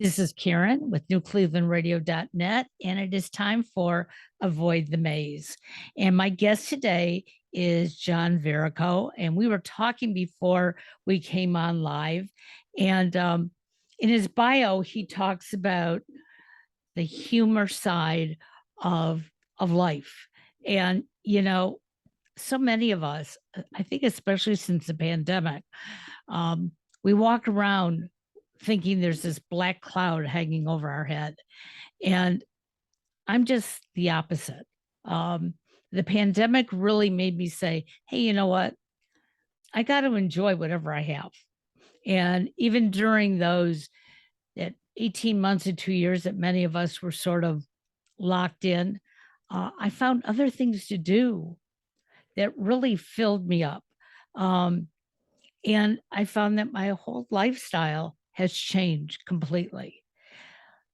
This is Karen with newclevelandradio.net, and it is time for Avoid the Maze. And my guest today is John Verico, and we were talking before we came on live. And in his bio, he talks about the humor side of life. And, so many of us, I think, especially since the pandemic, we walk around thinking there's this black cloud hanging over our head. And I'm just the opposite. The pandemic really made me say, hey, you know what? I got to enjoy whatever I have. And even during that 18 months to 2 years that many of us were sort of locked in, I found other things to do that really filled me up. And I found that my whole lifestyle has changed completely.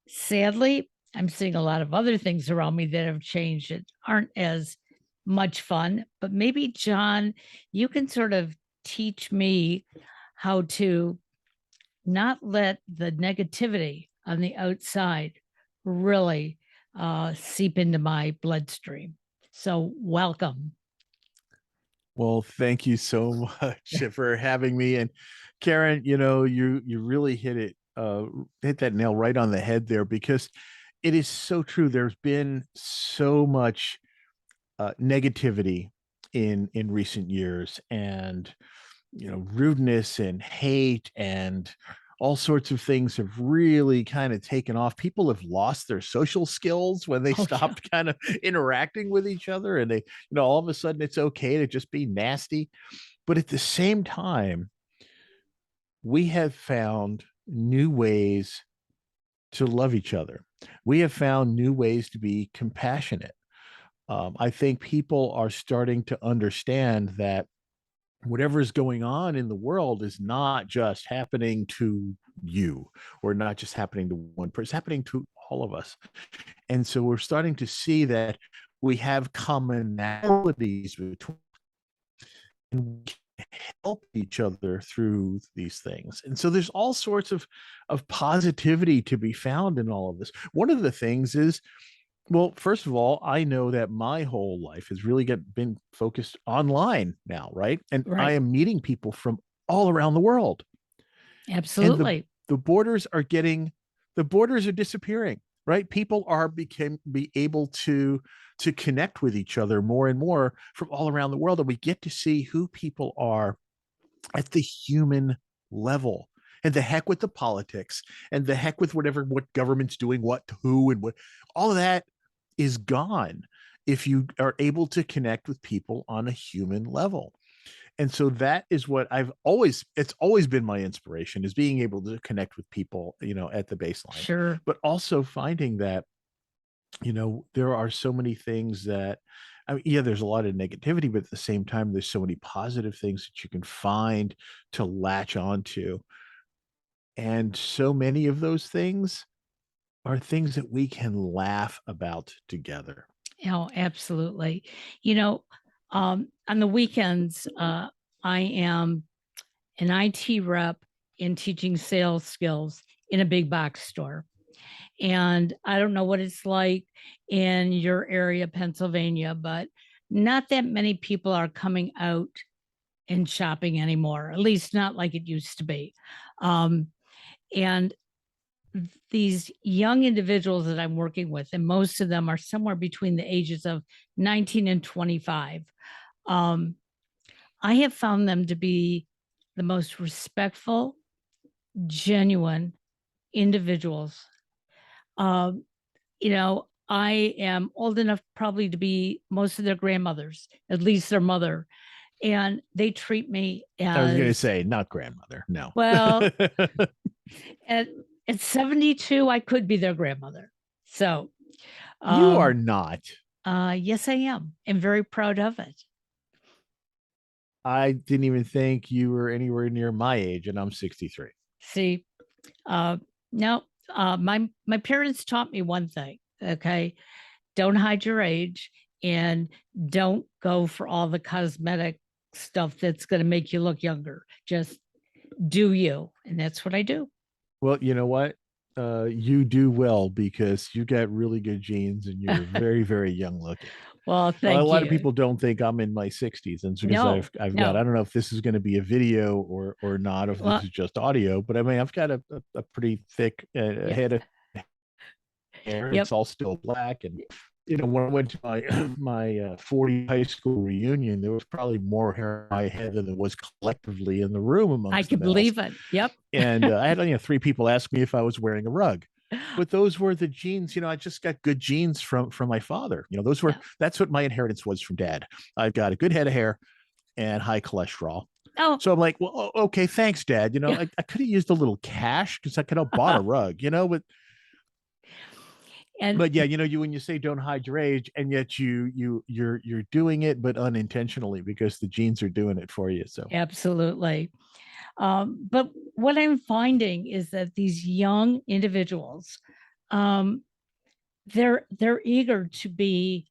Sadly, I'm seeing a lot of other things around me that have changed that aren't as much fun. But maybe, John, you can sort of teach me how to not let the negativity on the outside really seep into my bloodstream. So welcome. Well, thank you so much for having me. And Karen, you really hit that nail right on the head there, because it is so true. There's been so much negativity in recent years, and rudeness and hate and all sorts of things have really kind of taken off. People have lost their social skills when they Oh, yeah. stopped kind of interacting with each other, and they, all of a sudden it's okay to just be nasty. But at the same time, we have found new ways to love each other. We have found new ways to be compassionate. I think people are starting to understand that whatever is going on in the world is not just happening to you, or not just happening to one person, it's happening to all of us. And so we're starting to see that we have commonalities between, and we can help each other through these things. And so there's all sorts of positivity to be found in all of this. One of the things is, well, first of all, I know that my whole life has really been focused online now, right? And I Right. am meeting people from all around the world. And Absolutely. the borders are disappearing, right? People are be able to connect with each other more and more from all around the world. And we get to see who people are at the human level. And the heck with the politics, and the heck with what government's doing, what to who, and what, all of that is gone if you are able to connect with people on a human level. And so that is what it's always been my inspiration, is being able to connect with people, at the baseline, Sure. but also finding that, there are so many things that, I mean, yeah, there's a lot of negativity, but at the same time, there's so many positive things that you can find to latch onto. And so many of those things are things that we can laugh about together. Oh, absolutely. On the weekends, I am an IT rep in teaching sales skills in a big box store. And I don't know what it's like in your area, Pennsylvania, but not that many people are coming out and shopping anymore, at least not like it used to be. And these young individuals that I'm working with, and most of them are somewhere between the ages of 19 and 25, I have found them to be the most respectful, genuine individuals. Um, I am old enough probably to be most of their grandmothers, at least their mother, and they treat me I was going to as say, not grandmother. No. well. At 72, I could be their grandmother. So, You are um, not. yes, I am, and very proud of it. I didn't even think you were anywhere near my age, and I'm 63. See, uh, no, my parents taught me one thing. Okay, don't hide your age, and don't go for all the cosmetic stuff that's going to make you look younger. Just do you, and that's what I do. Well, you know what? you do well because you got really good genes and you're very, very young looking. Well, A thank lot of you. people don't think I'm in my 60s, and it's because No, I've got, I no. don't know if this is going to be a video or not, if this Well, is just audio, but I mean I've got a pretty thick yeah. head of hair. Yep. It's all still black, and when I went to my my 40 high school reunion, there was probably more hair on my head than there was collectively in the room I amongst the could males. believe it. Yep. And I had three people ask me if I was wearing a rug, but those were the genes. I just got good genes from my father. Those were Yeah. that's what my inheritance was from dad. I've got a good head of hair and high cholesterol. Oh, So I'm like, well, okay, thanks, Dad. yeah. I could have used a little cash because I could have bought a rug. And But yeah, you when you say don't hide your age, and yet you're doing it, but unintentionally because the genes are doing it for you. So absolutely. But what I'm finding is that these young individuals, um, they're eager to be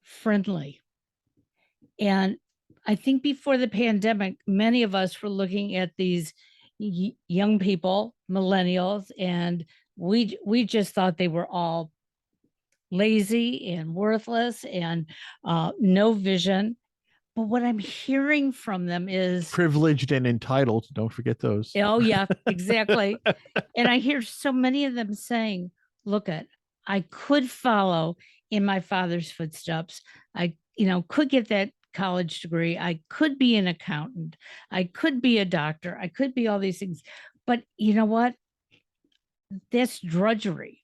friendly. And I think before the pandemic, many of us were looking at these young people, millennials, and we just thought they were all lazy and worthless and no vision. But what I'm hearing from them is, privileged and entitled, don't forget those. oh, yeah, exactly. And I hear so many of them saying, look at, I could follow in my father's footsteps. I, could get that college degree. I could be an accountant. I could be a doctor. I could be all these things. But you know what? That's drudgery.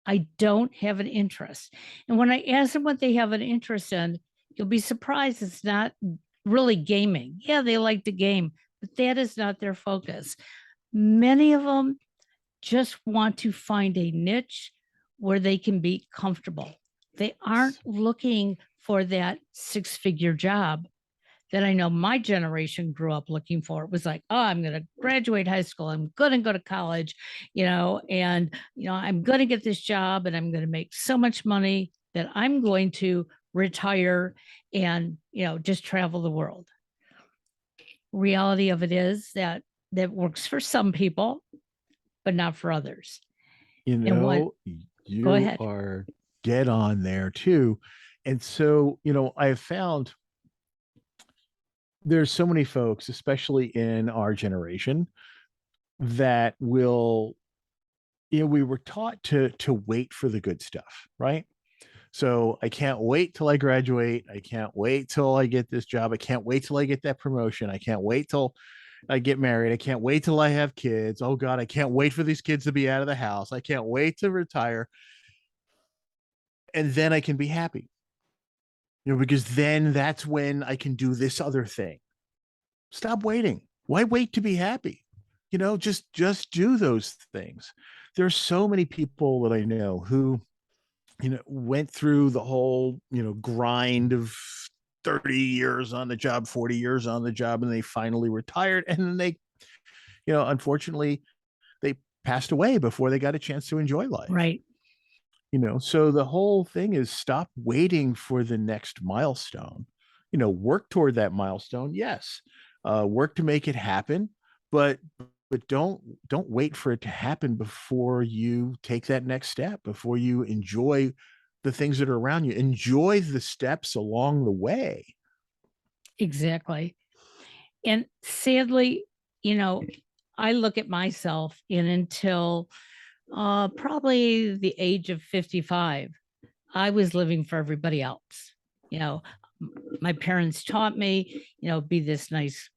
I don't have an interest. And when I ask them what they have an interest in, you'll be surprised it's not really gaming. Yeah, they like to game, but that is not their focus. Many of them just want to find a niche where they can be comfortable. They aren't looking for that six-figure job that I know my generation grew up looking for. It was like, oh, I'm going to graduate high school. I'm going to go to college, and, I'm going to get this job and I'm going to make so much money that I'm going to retire and, just travel the world. Reality of it is that works for some people, but not for others. And what, go You ahead. are dead on there too. And so, I have found there's so many folks, especially in our generation, that will, we were taught to wait for the good stuff, right? So I can't wait till I graduate. I can't wait till I get this job. I can't wait till I get that promotion. I can't wait till I get married. I can't wait till I have kids. Oh God, I can't wait for these kids to be out of the house. I can't wait to retire. And then I can be happy. Because then that's when I can do this other thing. Stop waiting. Why wait to be happy? Just do those things. There's so many people that I know who went through the whole grind of 30 years on the job, 40 years on the job, and they finally retired, and then they unfortunately they passed away before they got a chance to enjoy life. Right. So the whole thing is stop waiting for the next milestone. Work toward that milestone, yes. Work to make it happen, but don't wait for it to happen before you take that next step, before you enjoy the things that are around you. Enjoy the steps along the way. Exactly. And sadly, I look at myself and until probably the age of 55, I was living for everybody else. You know, my parents taught me, be this nice,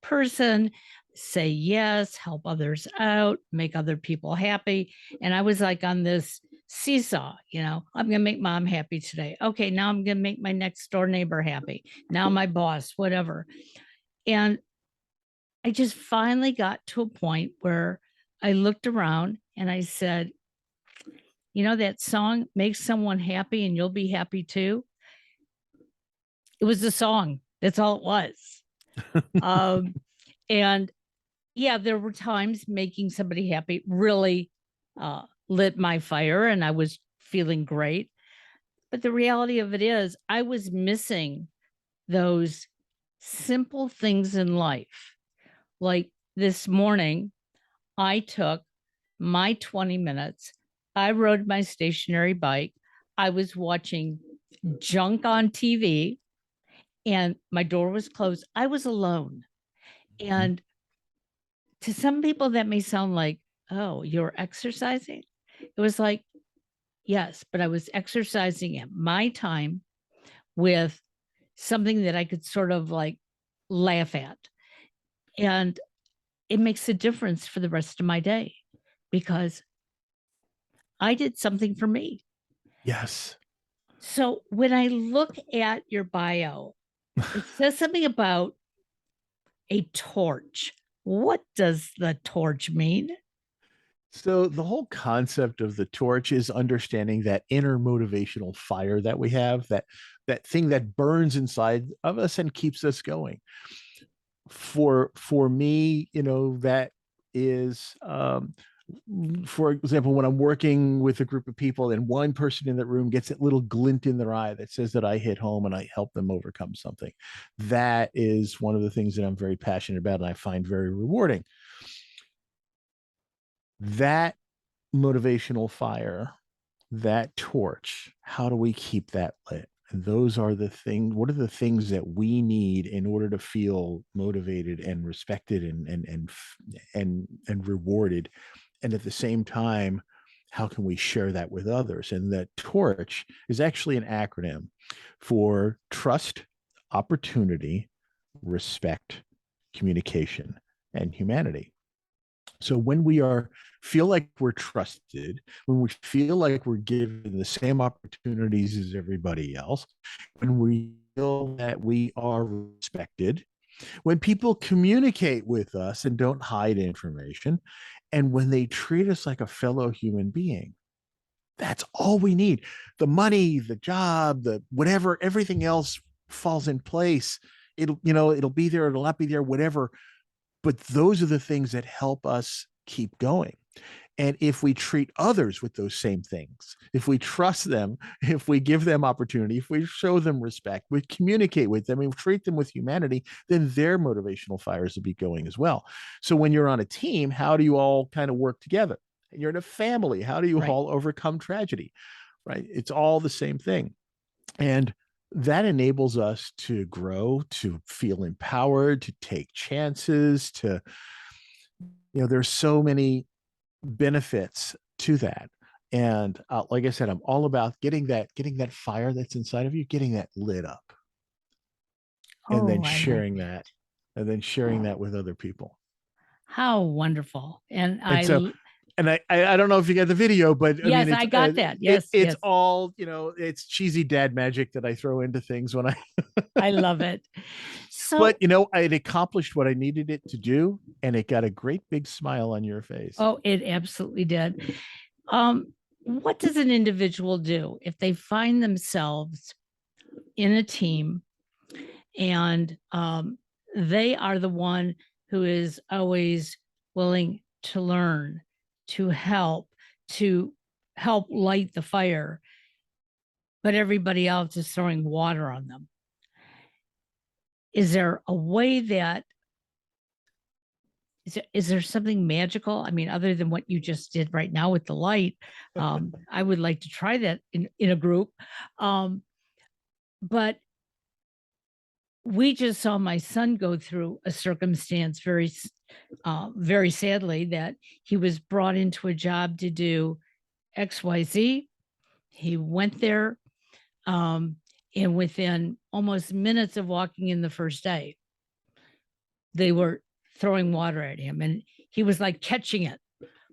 person, say yes, help others out, make other people happy. And I was like on this seesaw, I'm going to make mom happy today. Okay, now I'm going to make my next door neighbor happy. Now my boss, whatever. And I just finally got to a point where I looked around and I said, that song makes someone happy and you'll be happy too. It was a song. That's all it was. Um, and yeah, there were times making somebody happy really lit my fire and I was feeling great. But the reality of it is, I was missing those simple things in life. Like this morning, I took my 20 minutes. I rode my stationary bike. I was watching junk on TV and my door was closed. I was alone. And to some people, that may sound like, oh, you're exercising. It was like, yes, but I was exercising at my time with something that I could sort of like laugh at. And it makes a difference for the rest of my day because I did something for me. Yes. So when I look at your bio, it says something about a torch. What does the torch mean? So the whole concept of the torch is understanding that inner motivational fire that we have, that thing that burns inside of us and keeps us going. For me, that is for example, when I'm working with a group of people and one person in that room gets that little glint in their eye that says that I hit home and I help them overcome something. That is one of the things that I'm very passionate about and I find very rewarding. That motivational fire, that torch, how do we keep that lit? And those are the things, what are the things that we need in order to feel motivated and respected and rewarded? And at the same time, how can we share that with others? And that torch is actually an acronym for trust, opportunity, respect, communication, and humanity. So when we feel like we're trusted, when we feel like we're given the same opportunities as everybody else, when we feel that we are respected, when people communicate with us and don't hide information, and when they treat us like a fellow human being, that's all we need. The money, the job, the whatever, everything else falls in place. It'll be there, it'll not be there, whatever, but those are the things that help us keep going. And if we treat others with those same things, if we trust them, if we give them opportunity, if we show them respect, we communicate with them and treat them with humanity, then their motivational fires will be going as well. So when you're on a team, how do you all kind of work together? You're in a family. How do you Right. all overcome tragedy? Right? It's all the same thing. And that enables us to grow, to feel empowered, to take chances, there's so many benefits to that. And like I said, I'm all about getting that fire that's inside of you, getting that lit up, and then Oh, I like sharing that. that, and then sharing that with other people. How wonderful. And And so, and I don't know if you got the video, but I yes, mean, I got that. Yes, it's yes. all, it's cheesy dad magic that I throw into things when I I love it. but So, it accomplished what I needed it to do, and it got a great big smile on your face. oh, it absolutely did. What does an individual do if they find themselves in a team and they are the one who is always willing to learn, to to help light the fire, but everybody else is throwing water on them? Is there a way that is there something magical? I mean, other than what you just did right now with the light, I would like to try that in a group. Um, but we just saw my son go through a circumstance very sadly that he was brought into a job to do XYZ. He went there, um, and within almost minutes of walking in the first day, they were throwing water at him, and he was like catching it.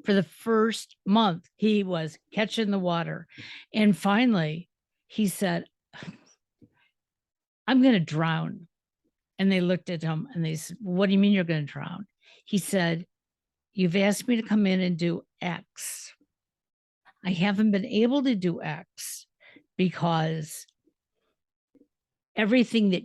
For the first month, he was catching the water. And finally, he said, I'm going to drown. And they looked at him and they said, what do you mean you're going to drown? He said, you've asked me to come in and do X. I haven't been able to do X because everything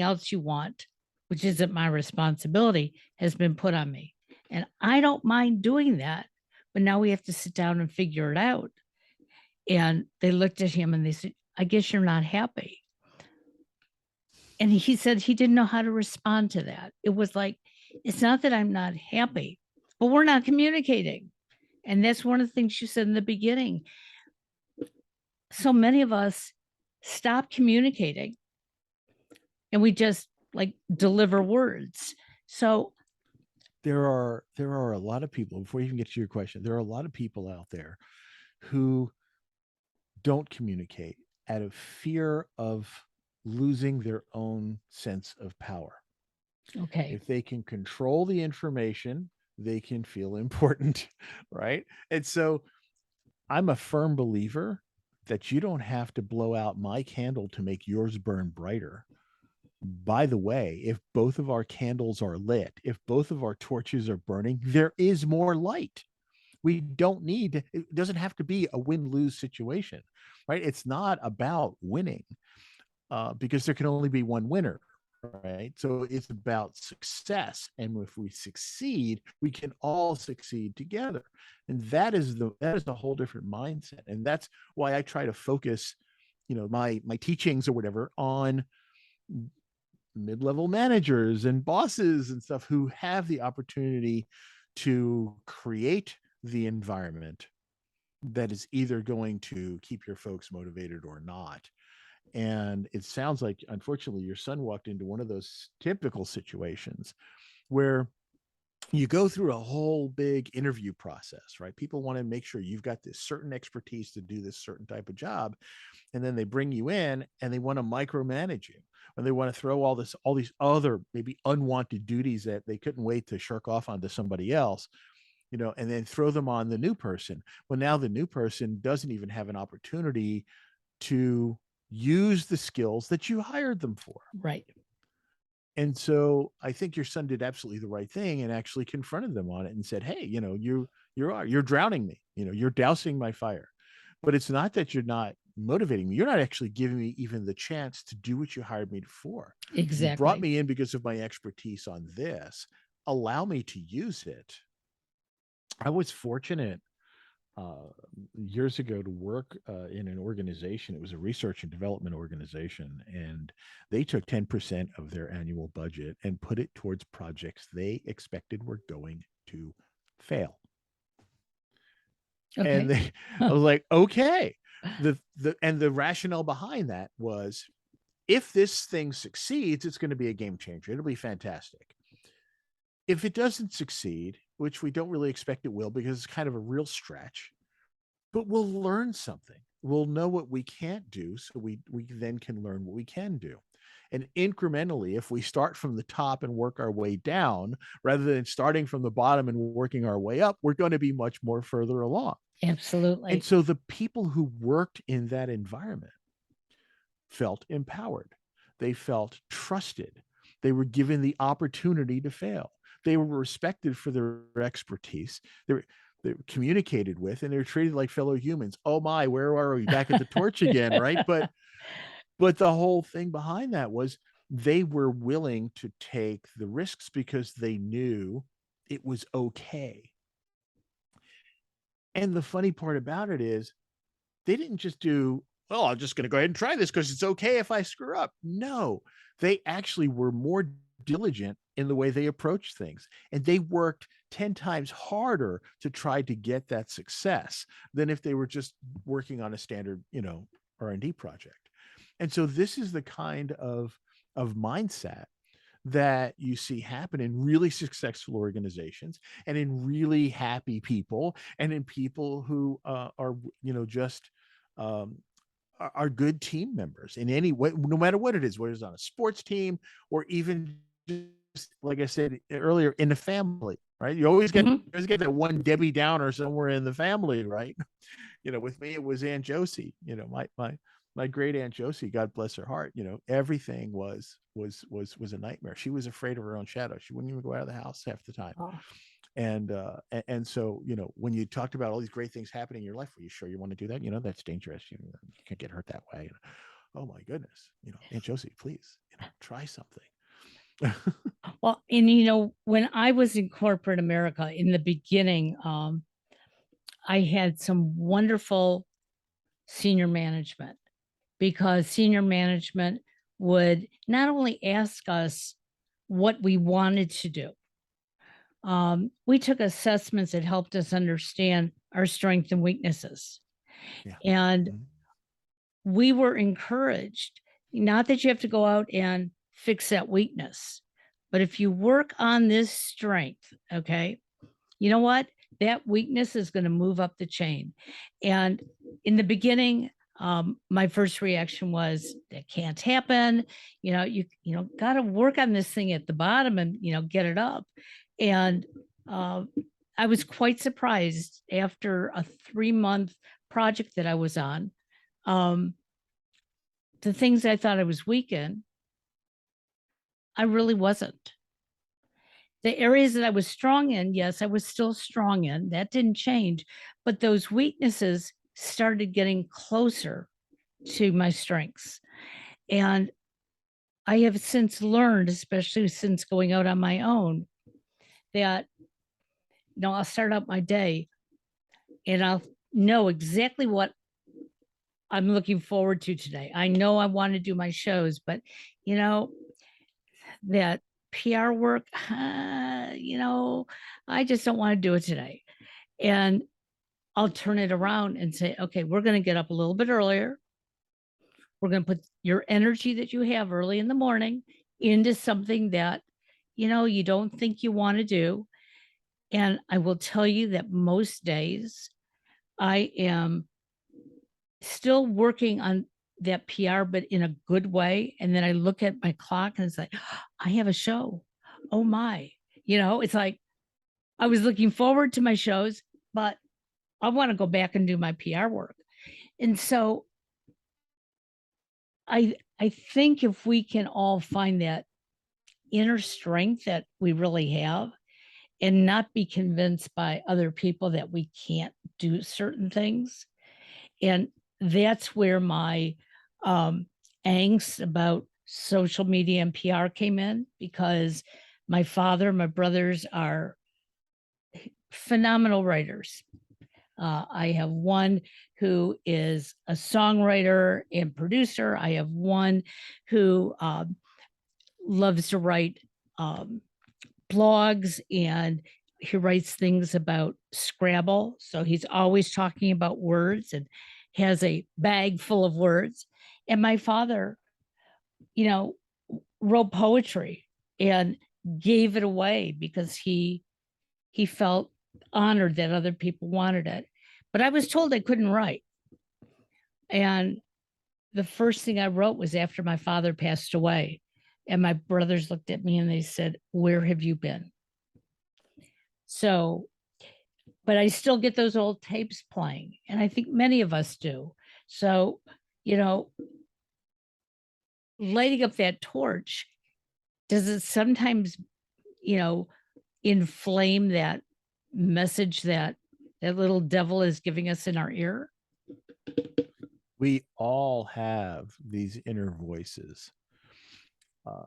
else you want, which isn't my responsibility, has been put on me. And I don't mind doing that, but now we have to sit down and figure it out. And they looked at him and they said, I guess you're not happy. And he said he didn't know how to respond to that. It was like, it's not that I'm not happy, but we're not communicating. And that's one of the things you said in the beginning. So many of us stop communicating and we just like deliver words. So there are a lot of people, before you even get to your question, there are a lot of people out there who don't communicate out of fear of losing their own sense of power. okay. If they can control the information, they can feel important, right? And so I'm a firm believer that you don't have to blow out my candle to make yours burn brighter. By the way, if both of our candles are lit, if both of our torches are burning, there is more light. We don't need, it doesn't have to be a win-lose situation, right? It's not about winning, because there can only be one winner, right? So it's about success, and if we succeed, we can all succeed together, and that is a whole different mindset, and that's why I try to focus, my teachings or whatever on mid-level managers and bosses and stuff who have the opportunity to create the environment that is either going to keep your folks motivated or not. And it sounds like, unfortunately, your son walked into one of those typical situations where you go through a whole big interview process, right? People want to make sure you've got this certain expertise to do this certain type of job. And then they bring you in and they want to micromanage you, and they want to throw all these other maybe unwanted duties that they couldn't wait to shirk off onto somebody else, and then throw them on the new person. Well, now the new person doesn't even have an opportunity to use the skills that you hired them for. Right. And so I think your son did absolutely the right thing and actually confronted them on it and said, hey, you're drowning me, you're dousing my fire. But it's not that you're not motivating me. You're not actually giving me even the chance to do what you hired me for. Exactly. You brought me in because of my expertise on this. Allow me to use it. I was fortunate years ago to work in an organization. It was a research and development organization, and they took 10% of their annual budget and put it towards projects they expected were going to fail. Okay. And I was like, okay. The rationale behind that was, if this thing succeeds, it's going to be a game changer. It'll be fantastic. If it doesn't succeed, which we don't really expect it will, because it's kind of a real stretch, but we'll learn something. We'll know what we can't do, so we then can learn what we can do. And incrementally, if we start from the top and work our way down, rather than starting from the bottom and working our way up, we're going to be much more further along. Absolutely. And so the people who worked in that environment felt empowered. They felt trusted. They were given the opportunity to fail. They were respected for their expertise. They were communicated with, and they're treated like fellow humans. Oh my, where are we? Back at the torch again, right? But the whole thing behind that was they were willing to take the risks because they knew it was okay. And the funny part about it is, they didn't just do, well, I'm just going to go ahead and try this because it's okay if I screw up. No, they actually were more diligent in the way they approached things. And they worked 10 times harder to try to get that success than if they were just working on a standard, R&D project. And so this is the kind of mindset that you see happen in really successful organizations, and in really happy people, and in people who are, just are good team members in any way, no matter what it is, whether it's on a sports team or even just, like I said earlier, in the family, right? You always get that one Debbie Downer somewhere in the family, right? With me, it was Aunt Josie, my great Aunt Josie, God bless her heart, everything was a nightmare. She was afraid of her own shadow. She wouldn't even go out of the house half the time. Oh. And so, when you talked about all these great things happening in your life, were you sure you want to do that? That's dangerous. You can't get hurt that way. Oh my goodness. Aunt Josie, please, try something. Well, and when I was in corporate America in the beginning, I had some wonderful senior management, because senior management would not only ask us what we wanted to do. We took assessments that helped us understand our strengths and weaknesses. Yeah. And Mhm. we were encouraged, not that you have to go out and fix that weakness, but if you work on this strength, okay, you know what? That weakness is going to move up the chain. And in the beginning, my first reaction was that can't happen. You got to work on this thing at the bottom and get it up. And uh, I was quite surprised after a 3-month project that I was on. Um, the things I thought I was weak in, I really wasn't. The areas that I was strong in, yes, I was still strong in. That didn't change. But those weaknesses started getting closer to my strengths. And I have since learned, especially since going out on my own, that I'll start out my day and I'll know exactly what I'm looking forward to today. I know I want to do my shows, but that PR work, I just don't want to do it today. And I'll turn it around and say, okay, we're going to get up a little bit earlier. We're going to put your energy that you have early in the morning into something that, you don't think you want to do. And I will tell you that most days I am still working on that PR, but in a good way. And then I look at my clock and it's like, I have a show. Oh my, it's like I was looking forward to my shows, but I want to go back and do my PR work. And so I think if we can all find that inner strength that we really have and not be convinced by other people that we can't do certain things. And that's where my angst about social media and PR came in, because my father, my brothers are phenomenal writers. I have one who is a songwriter and producer. I have one who loves to write blogs, and he writes things about Scrabble. So he's always talking about words and has a bag full of words. And my father, you know, wrote poetry and gave it away because he felt honored that other people wanted it. But I was told I couldn't write. And the first thing I wrote was after my father passed away. And my brothers looked at me and they said, "Where have you been?" So, but I still get those old tapes playing. And I think many of us do. So, you know, lighting up that torch, does it sometimes, you know, inflame that message that that little devil is giving us in our ear? We all have these inner voices. Uh,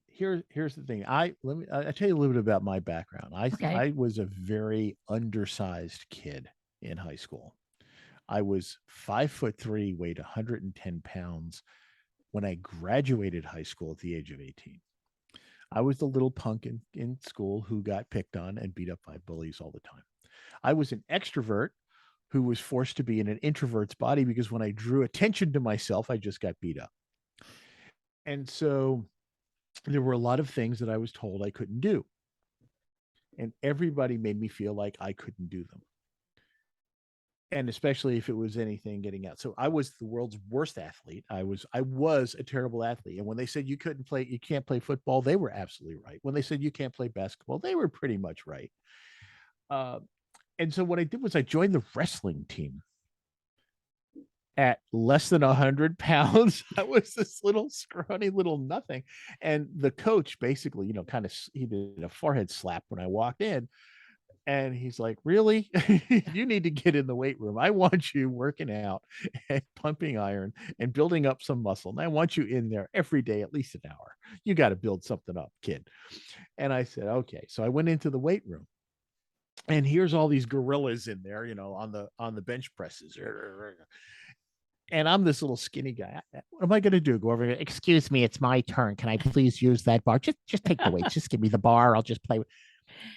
here's the thing. I tell you a little bit about my background. Okay. I was a very undersized kid in high school. I was 5'3", weighed 110 pounds when I graduated high school at the age of 18. I was the little punk in school who got picked on and beat up by bullies all the time. I was an extrovert who was forced to be in an introvert's body because when I drew attention to myself, I just got beat up. And so there were a lot of things that I was told I couldn't do. And everybody made me feel like I couldn't do them. And especially if it was anything getting out. So I was the world's worst athlete. I was a terrible athlete. And when they said you can't play football, they were absolutely right. When they said you can't play basketball, they were pretty much right. Uh, and so what I did was I joined the wrestling team at less than 100 pounds. I was this little scrawny little nothing. And the coach basically, kind of, he did a forehead slap when I walked in. And he's like, "Really? You need to get in the weight room. I want you working out and pumping iron and building up some muscle. And I want you in there every day, at least an hour. You got to build something up, kid." And I said, "Okay." So I went into the weight room. And here's all these gorillas in there, on the bench presses. And I'm this little skinny guy. What am I going to do? Go over here? "Excuse me, it's my turn. Can I please use that bar? Just take the weights. Just give me the bar. I'll just play with."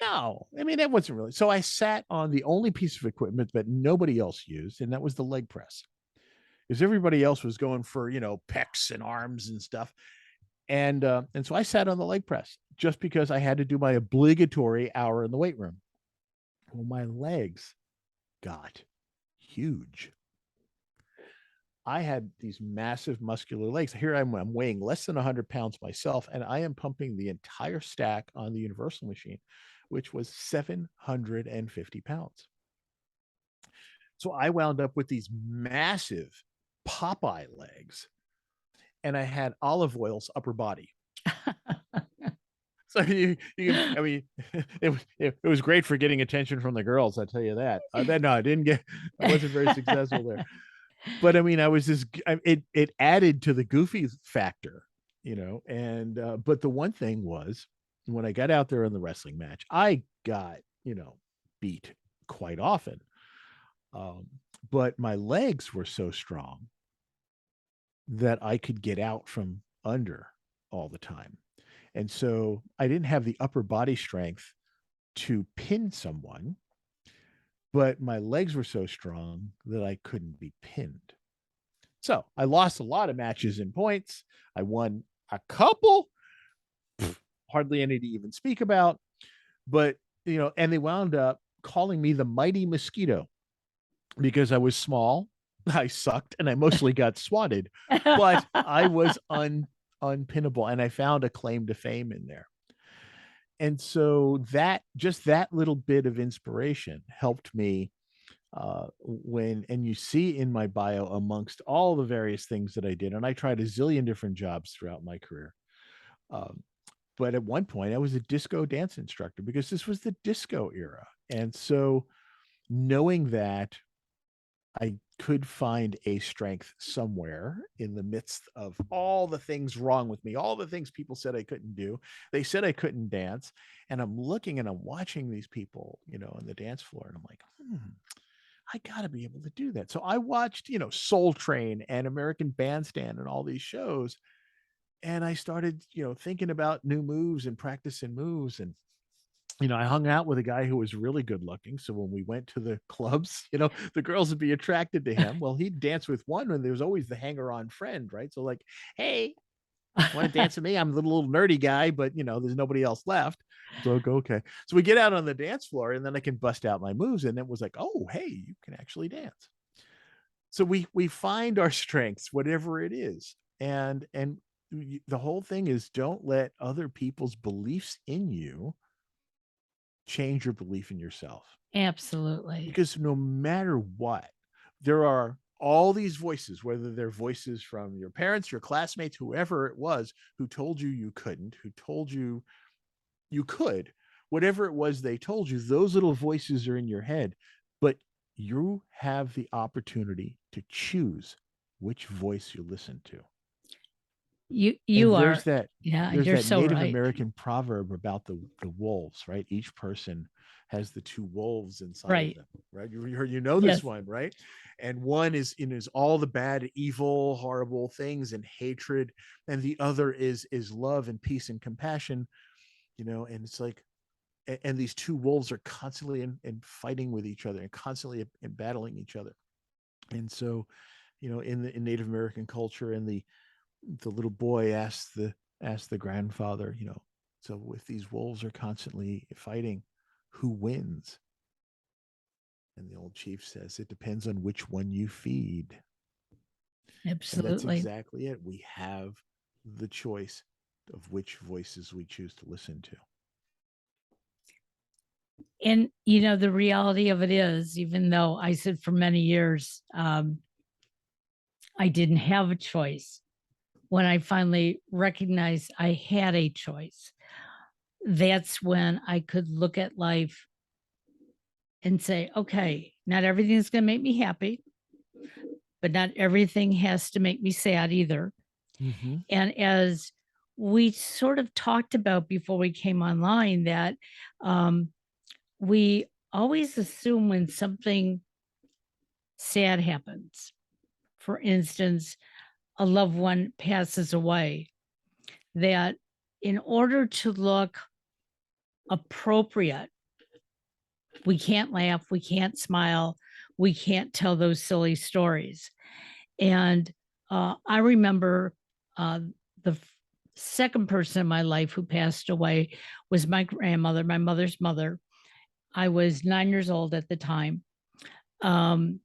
No, I mean, that wasn't really. So I sat on the only piece of equipment that nobody else used, and that was the leg press. Because everybody else was going for, pecs and arms and stuff. And so I sat on the leg press just because I had to do my obligatory hour in the weight room. Well, my legs got huge. I had these massive muscular legs. Here I'm weighing less than 100 pounds myself, and I am pumping the entire stack on the universal machine, which was 750 pounds. So I wound up with these massive Popeye legs, and I had olive oil's upper body. So I mean, it was great for getting attention from the girls. I tell you that. No, I wasn't very successful there. But I mean, it added to the goofy factor, and but the one thing was, when I got out there in the wrestling match, I got, beat quite often. Um, but my legs were so strong that I could get out from under all the time. And so I didn't have the upper body strength to pin someone, but my legs were so strong that I couldn't be pinned. So I lost a lot of matches in points. I won a couple, hardly any to even speak about. But, and they wound up calling me the mighty mosquito because I was small, I sucked, and I mostly got swatted, but I was unpinnable, and I found a claim to fame in there. And so that little bit of inspiration helped me, and you see in my bio, amongst all the various things that I did, and I tried a zillion different jobs throughout my career. Um, but at one point I was a disco dance instructor because this was the disco era. And so knowing that I could find a strength somewhere in the midst of all the things wrong with me, all the things people said I couldn't do. They said I couldn't dance. And I'm looking and I'm watching these people, on the dance floor. And I'm like, I got to be able to do that. So I watched, Soul Train and American Bandstand and all these shows. And I started, thinking about new moves and practicing moves. And I hung out with a guy who was really good looking. So when we went to the clubs, the girls would be attracted to him. Well, he'd dance with one, and there was always the hanger on friend, right? So, like, hey, want to dance with me? I'm the little nerdy guy, but there's nobody else left. So okay. So we get out on the dance floor, and then I can bust out my moves. And it was like, oh, hey, you can actually dance. So we find our strengths, whatever it is. And the whole thing is, don't let other people's beliefs in you change your belief in yourself. Absolutely. Because no matter what, there are all these voices, whether they're voices from your parents, your classmates, whoever it was, who told you you couldn't, who told you you could, whatever it was they told you, those little voices are in your head. But you have the opportunity to choose which voice you listen to. You And are, yeah, there's you're that so Native right. American proverb about the wolves, right? Each person has the two wolves inside of Right. them, right? You know this Yes. one, right? And one is all the bad, evil, horrible things and hatred, and the other is love and peace and compassion, and it's like, and these two wolves are constantly in fighting with each other and constantly in battling each other. And so, in Native American culture, and the little boy asked the grandfather, so if these wolves are constantly fighting, who wins? And the old chief says, it depends on which one you feed. And that's Absolutely. exactly it. We have the choice of which voices we choose to listen to. And the reality of it is, even though I said for many years, I didn't have a choice, when I finally recognized I had a choice, that's when I could look at life and say, okay, not everything's going to make me happy, but not everything has to make me sad either. Mm-hmm. And as we sort of talked about before we came online, that we always assume when something sad happens, for instance, a loved one passes away, that in order to look appropriate. We can't laugh, we can't smile, we can't tell those silly stories. And I remember the second person in my life who passed away was my grandmother, my mother's mother. I was 9 years old at the time. Um,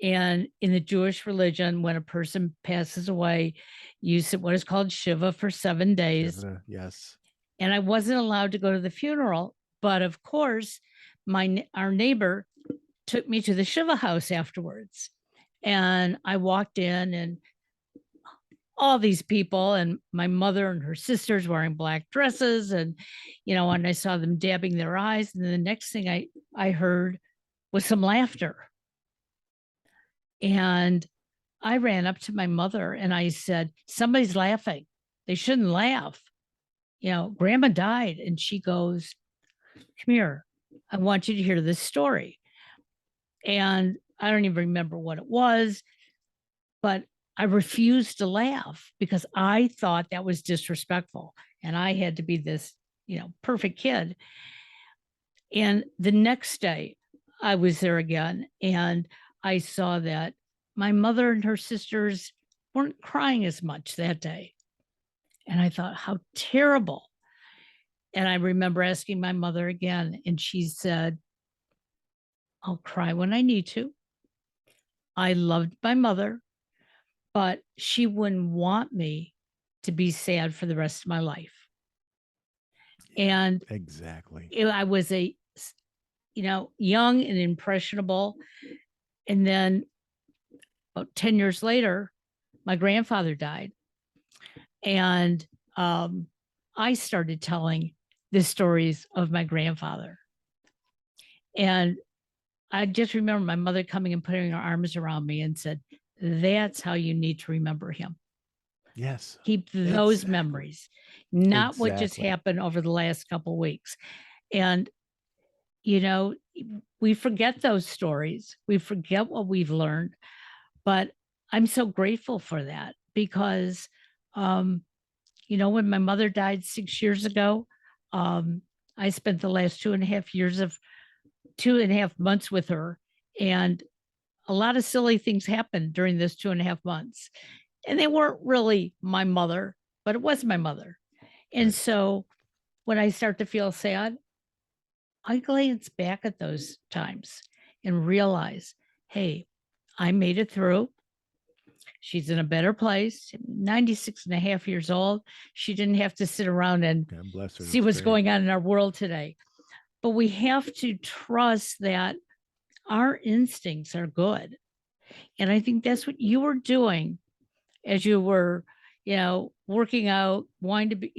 and in the Jewish religion, when a person passes away, you sit what is called Shiva for 7 days. Yes. And I wasn't allowed to go to the funeral. But of course, our neighbor took me to the Shiva house afterwards. And I walked in, and all these people, and my mother and her sisters wearing black dresses, and and I saw them dabbing their eyes, and then the next thing I heard was some laughter. And I ran up to my mother and I said, somebody's laughing, they shouldn't laugh, grandma died. And she goes, come here, I want you to hear this story. And I don't even remember what it was, but I refused to laugh because I thought that was disrespectful and I had to be this, perfect kid. And the next day I was there again and I saw that my mother and her sisters weren't crying as much that day. And I thought, how terrible. And I remember asking my mother again, and she said, I'll cry when I need to. I loved my mother, but she wouldn't want me to be sad for the rest of my life. And exactly, I was young and impressionable. And then about 10 years later, my grandfather died. And I started telling the stories of my grandfather. And I just remember my mother coming and putting her arms around me and said, that's how you need to remember him. Yes. Keep those memories, not what just happened over the last couple of weeks. And, we forget those stories. We forget what we've learned. But I'm so grateful for that because, when my mother died 6 years ago, I spent the last 2.5 months with her. And a lot of silly things happened during those 2.5 months. And they weren't really my mother, but it was my mother. And so when I start to feel sad, I glance back at those times and realize, hey, I made it through. She's in a better place, 96 and a half years old. She didn't have to sit around and see what's going on in our world today. But we have to trust that our instincts are good. And I think that's what you were doing as you were, working out, wanting to be,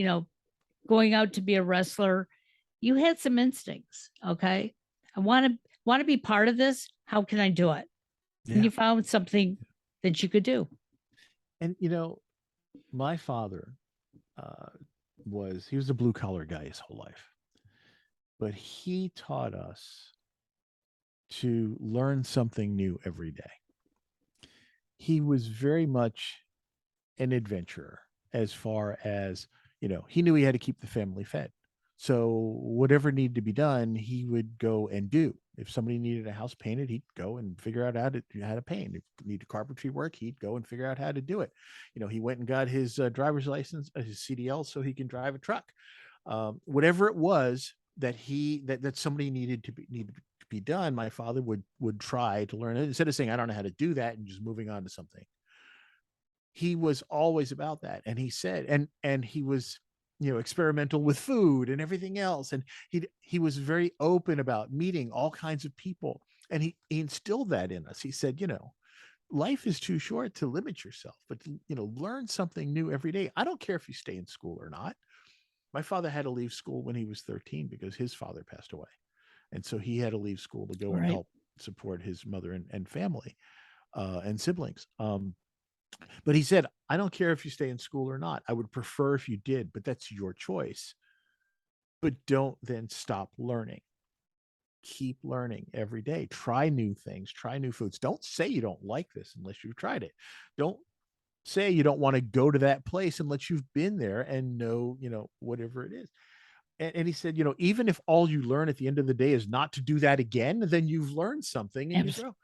going out to be a wrestler. You had some instincts. Okay. I want to be part of this. How can I do it? And you found something that you could do. And my father he was a blue collar guy his whole life, but he taught us to learn something new every day. He was very much an adventurer as far as, he knew he had to keep the family fed. So whatever needed to be done, he would go and do. If somebody needed a house painted, he'd go and figure out how to paint. If needed carpentry work, he'd go and figure out how to do it. He went and got his driver's license, his CDL, so he can drive a truck. Whatever it was that somebody needed to be done, my father would try to learn it instead of saying, I don't know how to do that, and just moving on to something. He was always about that. And he said, and he was, experimental with food and everything else. And he was very open about meeting all kinds of people. And he instilled that in us. He said, life is too short to limit yourself, but, learn something new every day. I don't care if you stay in school or not. My father had to leave school when he was 13 because his father passed away. And so he had to leave school to go and help support his mother and family and siblings. But he said, I don't care if you stay in school or not. I would prefer if you did, but that's your choice. But don't then stop learning. Keep learning every day. Try new things, try new foods. Don't say you don't like this unless you've tried it. Don't say you don't want to go to that place unless you've been there and know, whatever it is. And he said, even if all you learn at the end of the day is not to do that again, then you've learned something and you Abs- grow.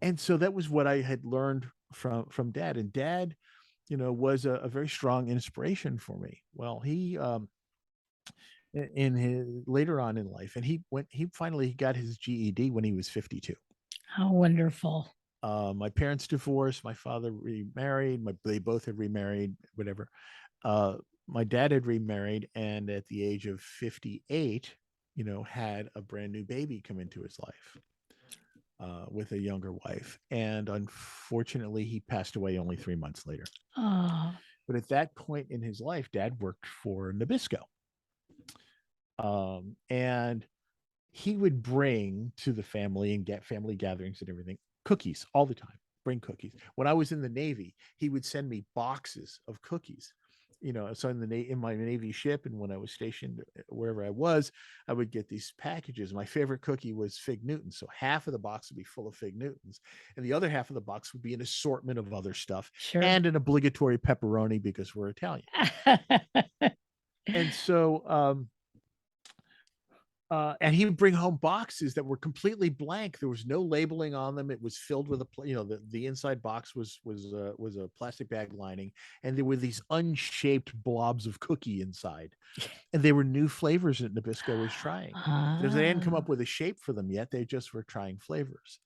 And so that was what I had learned from dad. And dad, was a very strong inspiration for me. Well, he in his later on in life, and he finally got his GED when he was 52. How wonderful. My parents divorced. My father remarried. They both had remarried. Whatever. Uh, my dad had remarried, and at the age of 58, had a brand new baby come into his life with a younger wife. And unfortunately, he passed away only 3 months later. Oh, But at that point in his life, Dad worked for Nabisco, and he would bring to the family and get family gatherings and everything cookies all the time. Bring cookies. When I was in the Navy, he would send me boxes of cookies. So in my Navy ship, and when I was stationed wherever I would get these packages. My favorite cookie was Fig Newtons. So half of the box would be full of Fig Newtons, and the other half of the box would be an assortment of other stuff sure. and an obligatory pepperoni because we're Italian. And so and he would bring home boxes that were completely blank. There was no labeling on them. It was filled with the inside box was a plastic bag lining, and there were these unshaped blobs of cookie inside, and they were new flavors that Nabisco was trying because they hadn't come Ah, up with a shape for them yet. They just were trying flavors.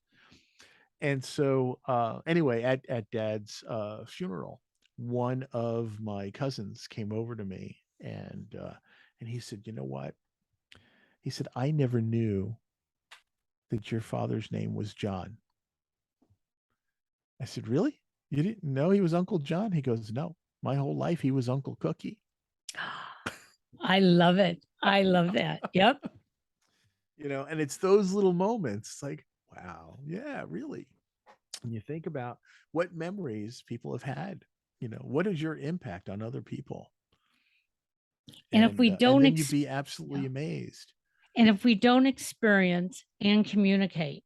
And so anyway, at Dad's funeral, one of my cousins came over to me, and he said, "You know what?" He said, "I never knew that your father's name was John." I said, "Really? You didn't know he was Uncle John?" He goes, "No, my whole life he was Uncle Cookie." I love it. I love that. Yep. And it's those little moments like, wow, yeah, really. And you think about what memories people have had, what is your impact on other people? And if we And don't, then you'd be absolutely yeah. amazed. And if we don't experience and communicate,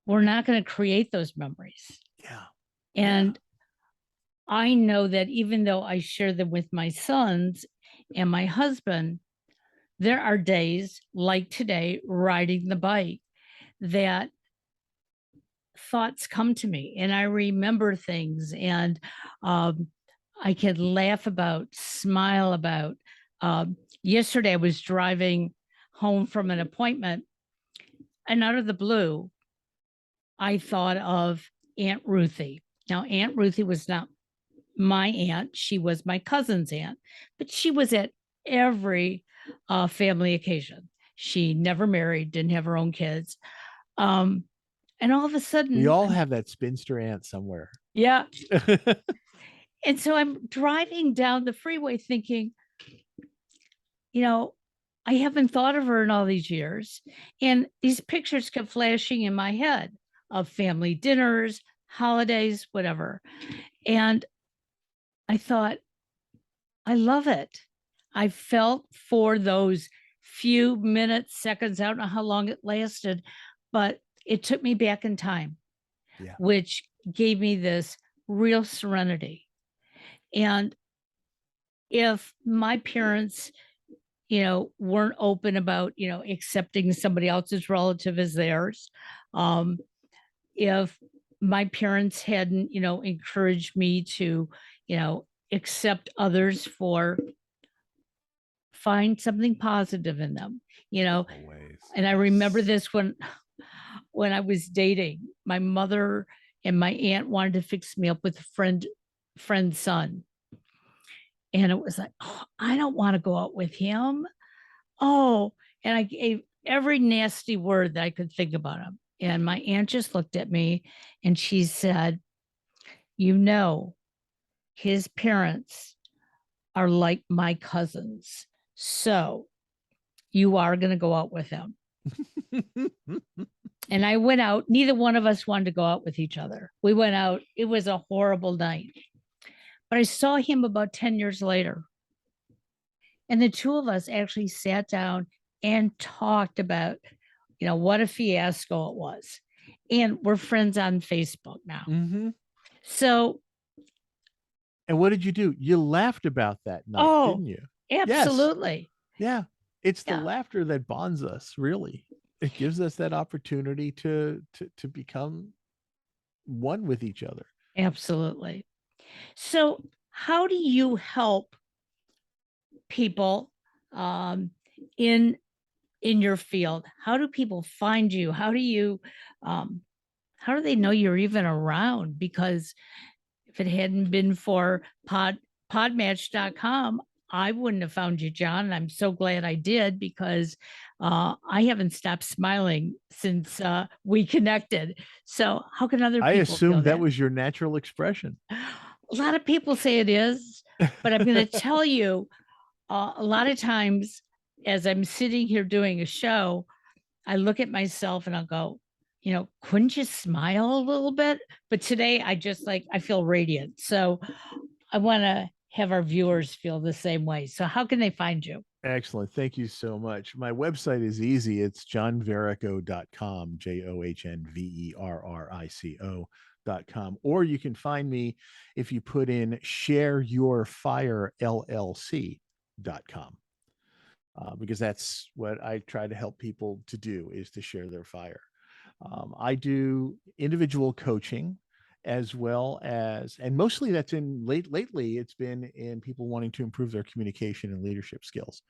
we're not going to create those memories. Yeah. And I know that even though I share them with my sons and my husband, there are days like today, riding the bike, that thoughts come to me and I remember things, and um, I can laugh about, smile about. Yesterday, I was driving home from an appointment, and out of the blue, I thought of Aunt Ruthie. Now, Aunt Ruthie was not my aunt, she was my cousin's aunt, but she was at every family occasion. She never married, didn't have her own kids. Um, and all of a We sudden, all have that spinster aunt somewhere. yeah. And so I'm driving down the freeway thinking, you know, I haven't thought of her in all these years. And these pictures kept flashing in my head of family dinners, holidays, whatever. And I thought, I love it. I felt for those few minutes, seconds, I don't know how long it lasted, but it took me back in time, Yeah. which gave me this real serenity. And if my parents, weren't open about, accepting somebody else's relative as theirs, um, if my parents hadn't, encouraged me to, accept others for find something positive in them, Always. and I remember this when I was dating, my mother and my aunt wanted to fix me up with a friend's son. And it was like, oh, I don't want to go out with him. Oh, and I gave every nasty word that I could think about him. And my aunt just looked at me and she said, his parents are like my cousins. So you are going to go out with him. And I went out. Neither one of us wanted to go out with each other. We went out. It was a horrible night. But I saw him about 10 years later. And the two of us actually sat down and talked about, what a fiasco it was. And we're friends on Facebook now. Mm-hmm. So, And what did you do? You laughed about that night, oh, didn't you? Yes. absolutely. Yeah. It's the Yeah, laughter that bonds us, really. It gives us that opportunity to become one with each other. absolutely. So, how do you help people um, in your field? How do people find you? Um, how do they know you're even around? Because if it hadn't been for podmatch.com, I wouldn't have found you, John. And I'm so glad I did because I haven't stopped smiling since we connected. So, how can other I people feel assumed that that? was your natural expression. A lot of people say it is, but I'm going to tell you a lot of times as I'm sitting here doing a show, I look at myself and I'll go, couldn't you smile a little bit? But today I just I feel radiant. So I want to have our viewers feel the same way. So how can they find you? Excellent. Thank you so much. My website is easy. It's johnverrico.com, johnverrico.com. Or you can find me if you put in shareyourfirellc.com. Because that's what I try to help people to do, is to share their fire. I do individual coaching as well as, and mostly that's lately, it's been in people wanting to improve their communication and leadership skills.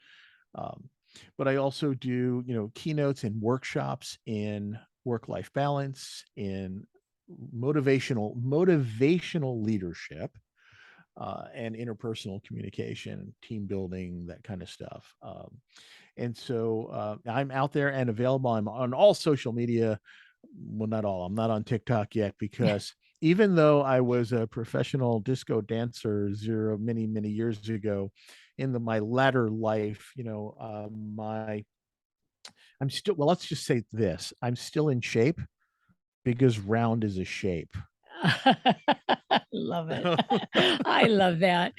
Um, but I also do, keynotes and workshops in work-life balance, in motivational leadership, and interpersonal communication, team building, that kind of stuff. And so I'm out there and available. I'm on all social media. Well, not all. I'm not on TikTok yet because even though I was a professional disco dancer many years ago, in my latter life, I'm still, well, let's just say this: I'm still in shape because round is a shape. Love it. I love that.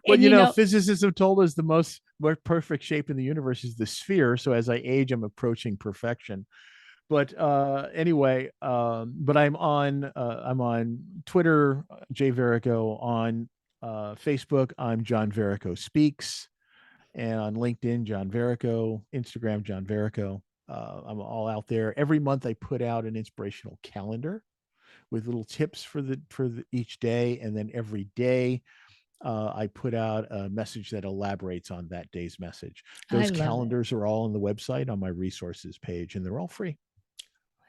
Well, And you know, physicists have told us the more perfect shape in the universe is the sphere. So as I age, I'm approaching perfection. But anyway, but I'm on Twitter, Jay Verico, on Facebook, I'm John Verico Speaks, and on LinkedIn, John Verico, Instagram, John Verico. I'm all out there. Every month, I put out an inspirational calendar with little tips for each day, and then every day I put out a message that elaborates on that day's message. I Those love it. calendars are all on the website on my resources page, and they're all free.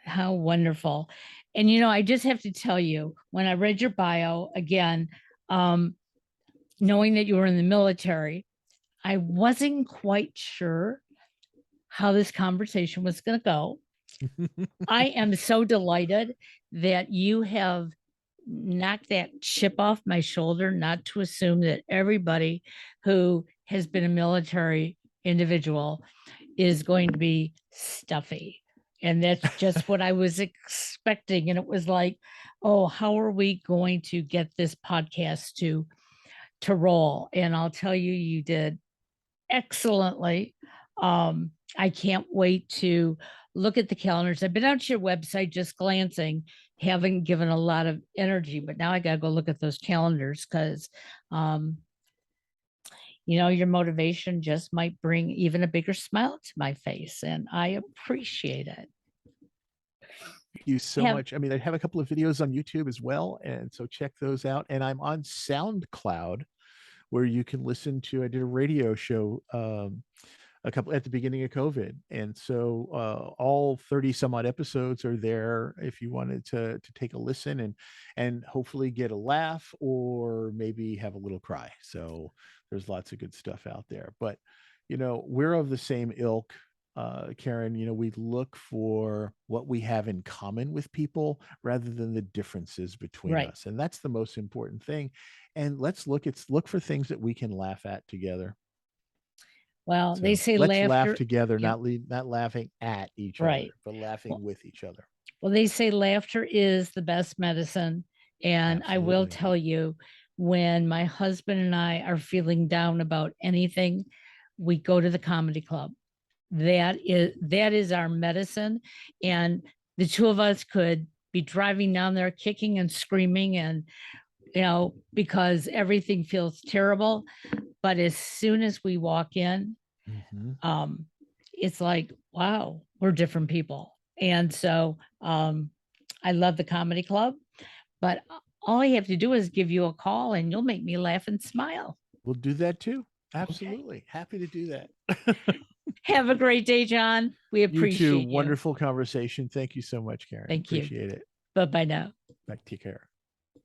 How wonderful. And I just have to tell you, when I read your bio again, um, knowing that you were in the military, I wasn't quite sure how this conversation was going to go. I am so delighted that you have knocked that chip off my shoulder, not to assume that everybody who has been a military individual is going to be stuffy. And that's just what I was expecting. And it was like, oh, how are we going to get this podcast to roll? And I'll tell you, you did excellently. I can't wait to look at the calendars. I've been out to your website just glancing, haven't given a lot of energy, but now I got to go look at those calendars because, um, your motivation just might bring even a bigger smile to my face. And I appreciate it. Thank you so Have much. I mean, I have a couple of videos on YouTube as well, and so check those out. And I'm on SoundCloud, where you can listen to. I did a radio show a couple at the beginning of COVID, and so all 30 some odd episodes are there if you wanted to take a listen and hopefully get a laugh or maybe have a little cry. So there's lots of good stuff out there. But we're of the same ilk. Karen, we look for what we have in common with people rather than the differences between right. us. And that's the most important thing. And look for things that we can laugh at together. Well, they So say let's laugh laughter. together, Yeah, not laughing at each right. other, but laughing Well, with each other. well, they say laughter is the best medicine. And I will Absolutely. tell you, when my husband and I are feeling down about anything, we go to the comedy club. That is our medicine. And the two of us could be driving down there kicking and screaming and because everything feels terrible. But as soon as we walk in, It's like, wow, we're different people. And so I love the comedy club, but all I have to do is give you a call and you'll make me laugh and smile. We'll do that too. Okay. Absolutely. Happy to do that. Have a great day, John. We You too. appreciate you. Wonderful conversation. Thank you so much, Karen. Thank you. Appreciate it. Bye bye now. Back to care.